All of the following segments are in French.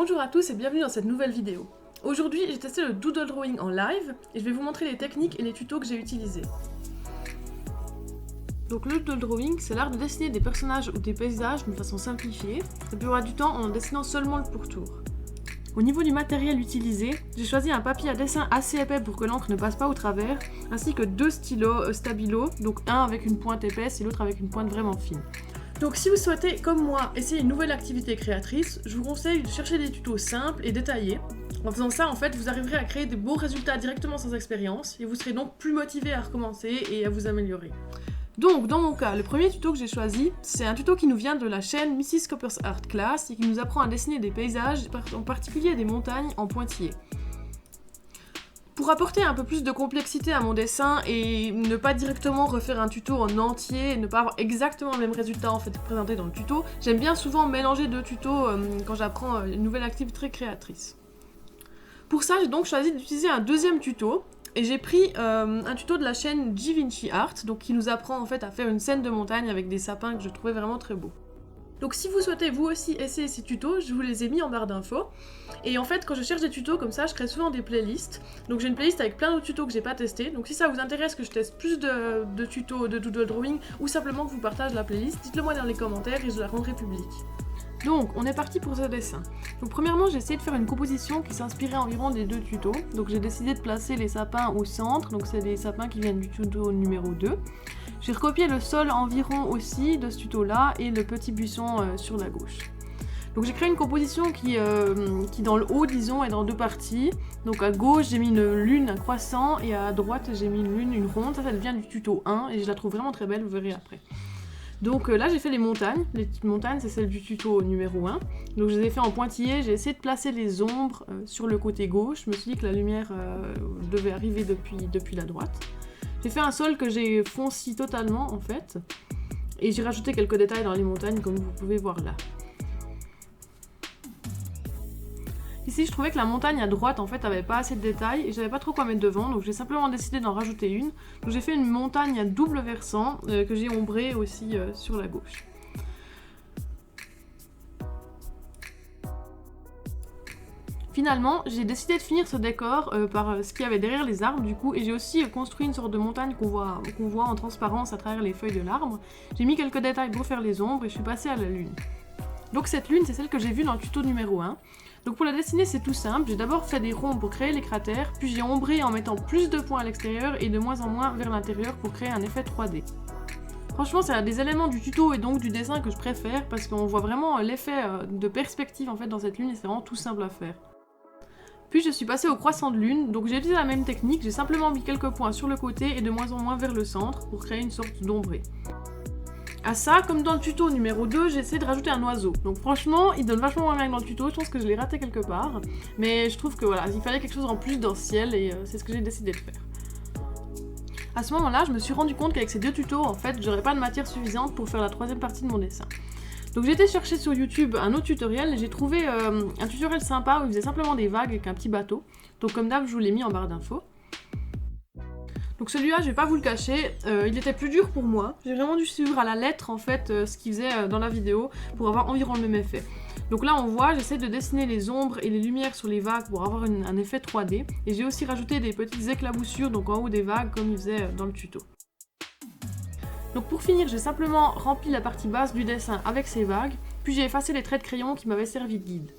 Bonjour à tous et bienvenue dans cette nouvelle vidéo. Aujourd'hui, j'ai testé le doodle drawing en live et je vais vous montrer les techniques et les tutos que j'ai utilisés. Donc le doodle drawing, c'est l'art de dessiner des personnages ou des paysages d'une façon simplifiée, la plupart du temps en dessinant seulement le pourtour. Au niveau du matériel utilisé, j'ai choisi un papier à dessin assez épais pour que l'encre ne passe pas au travers, ainsi que deux stylos Stabilo, donc un avec une pointe épaisse et l'autre avec une pointe vraiment fine. Donc si vous souhaitez, comme moi, essayer une nouvelle activité créatrice, je vous conseille de chercher des tutos simples et détaillés. En faisant ça, en fait, vous arriverez à créer des beaux résultats directement sans expérience, et vous serez donc plus motivé à recommencer et à vous améliorer. Donc, dans mon cas, le premier tuto que j'ai choisi, c'est un tuto qui nous vient de la chaîne Mrs Copper's Art Class et qui nous apprend à dessiner des paysages, en particulier des montagnes en pointillés. Pour apporter un peu plus de complexité à mon dessin et ne pas directement refaire un tuto en entier et ne pas avoir exactement le même résultat en fait présenté dans le tuto, j'aime bien souvent mélanger deux tutos quand j'apprends une nouvelle activité créatrice. Pour ça, j'ai donc choisi d'utiliser un deuxième tuto et j'ai pris un tuto de la chaîne Givenchy Art, donc qui nous apprend en fait à faire une scène de montagne avec des sapins que je trouvais vraiment très beaux. Donc si vous souhaitez vous aussi essayer ces tutos, je vous les ai mis en barre d'infos. Et en fait, quand je cherche des tutos comme ça, je crée souvent des playlists. Donc j'ai une playlist avec plein d'autres tutos que j'ai pas testés. Donc si ça vous intéresse que je teste plus de tutos de doodle drawing ou simplement que je vous partage la playlist, dites-le moi dans les commentaires et je la rendrai publique. Donc on est parti pour ce dessin. Donc premièrement, j'ai essayé de faire une composition qui s'inspirait environ des deux tutos. Donc j'ai décidé de placer les sapins au centre, donc c'est des sapins qui viennent du tuto numéro 2. J'ai recopié le sol environ aussi de ce tuto là et le petit buisson sur la gauche. Donc j'ai créé une composition qui dans le haut disons est dans deux parties. Donc à gauche j'ai mis une lune, un croissant et à droite j'ai mis une lune, une ronde. Ça vient du tuto 1 et je la trouve vraiment très belle, vous verrez après. Donc là j'ai fait les montagnes, les petites montagnes c'est celle du tuto numéro 1. Donc je les ai fait en pointillés, j'ai essayé de placer les ombres sur le côté gauche. Je me suis dit que la lumière devait arriver depuis la droite. J'ai fait un sol que j'ai fonci totalement en fait, et j'ai rajouté quelques détails dans les montagnes comme vous pouvez voir là. Ici je trouvais que la montagne à droite en fait avait pas assez de détails et j'avais pas trop quoi mettre devant, donc j'ai simplement décidé d'en rajouter une. Donc j'ai fait une montagne à double versant que j'ai ombrée aussi sur la gauche. Finalement, j'ai décidé de finir ce décor par ce qu'il y avait derrière les arbres du coup, et j'ai aussi construit une sorte de montagne qu'on voit en transparence à travers les feuilles de l'arbre. J'ai mis quelques détails pour faire les ombres et je suis passée à la lune. Donc cette lune, c'est celle que j'ai vue dans le tuto numéro 1. Donc pour la dessiner, c'est tout simple. J'ai d'abord fait des ronds pour créer les cratères, puis j'ai ombré en mettant plus de points à l'extérieur et de moins en moins vers l'intérieur pour créer un effet 3D. Franchement, c'est un des éléments du tuto et donc du dessin que je préfère parce qu'on voit vraiment l'effet de perspective en fait dans cette lune et c'est vraiment tout simple à faire. Puis je suis passée au croissant de lune, donc j'ai utilisé la même technique, j'ai simplement mis quelques points sur le côté et de moins en moins vers le centre pour créer une sorte d'ombré. À ça, comme dans le tuto numéro 2, j'ai essayé de rajouter un oiseau. Donc franchement, il donne vachement moins bien que dans le tuto, je pense que je l'ai raté quelque part. Mais je trouve que voilà, il fallait quelque chose en plus dans le ciel et c'est ce que j'ai décidé de faire. À ce moment-là, je me suis rendu compte qu'avec ces deux tutos, en fait, j'aurais pas de matière suffisante pour faire la troisième partie de mon dessin. Donc j'ai été chercher sur YouTube un autre tutoriel et j'ai trouvé un tutoriel sympa où il faisait simplement des vagues avec un petit bateau. Donc comme d'hab, je vous l'ai mis en barre d'infos. Donc celui-là, je vais pas vous le cacher, il était plus dur pour moi. J'ai vraiment dû suivre à la lettre en fait ce qu'il faisait dans la vidéo pour avoir environ le même effet. Donc là on voit, j'essaie de dessiner les ombres et les lumières sur les vagues pour avoir un effet 3D. Et j'ai aussi rajouté des petites éclaboussures donc en haut des vagues comme il faisait dans le tuto. Donc pour finir, j'ai simplement rempli la partie basse du dessin avec ces vagues, puis j'ai effacé les traits de crayon qui m'avaient servi de guide.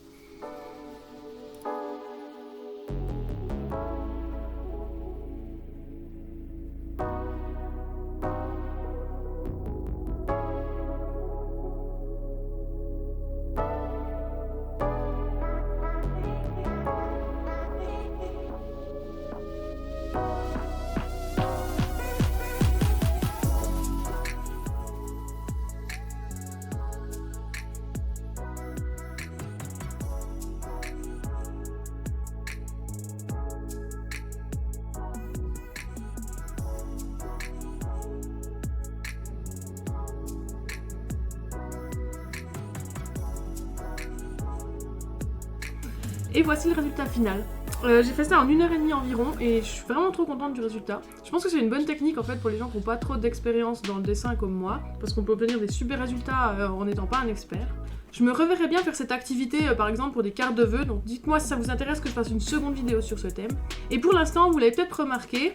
Et voici le résultat final. J'ai fait ça en 1h30 environ et je suis vraiment trop contente du résultat. Je pense que c'est une bonne technique en fait pour les gens qui n'ont pas trop d'expérience dans le dessin comme moi, parce qu'on peut obtenir des super résultats en n'étant pas un expert. Je me reverrais bien faire cette activité par exemple pour des cartes de vœux, donc dites-moi si ça vous intéresse que je fasse une seconde vidéo sur ce thème. Et pour l'instant, vous l'avez peut-être remarqué,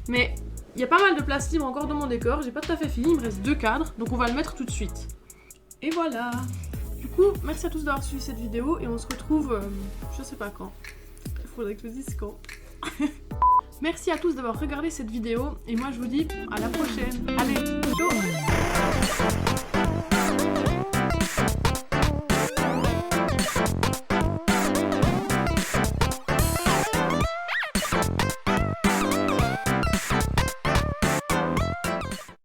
mais il y a pas mal de place libre encore dans mon décor, j'ai pas tout à fait fini, il me reste 2 cadres, donc on va le mettre tout de suite. Et voilà. Du coup, merci à tous d'avoir suivi cette vidéo et on se retrouve, je sais pas quand. Il faudrait que je dise quand. Merci à tous d'avoir regardé cette vidéo et moi je vous dis à la prochaine. Allez, ciao.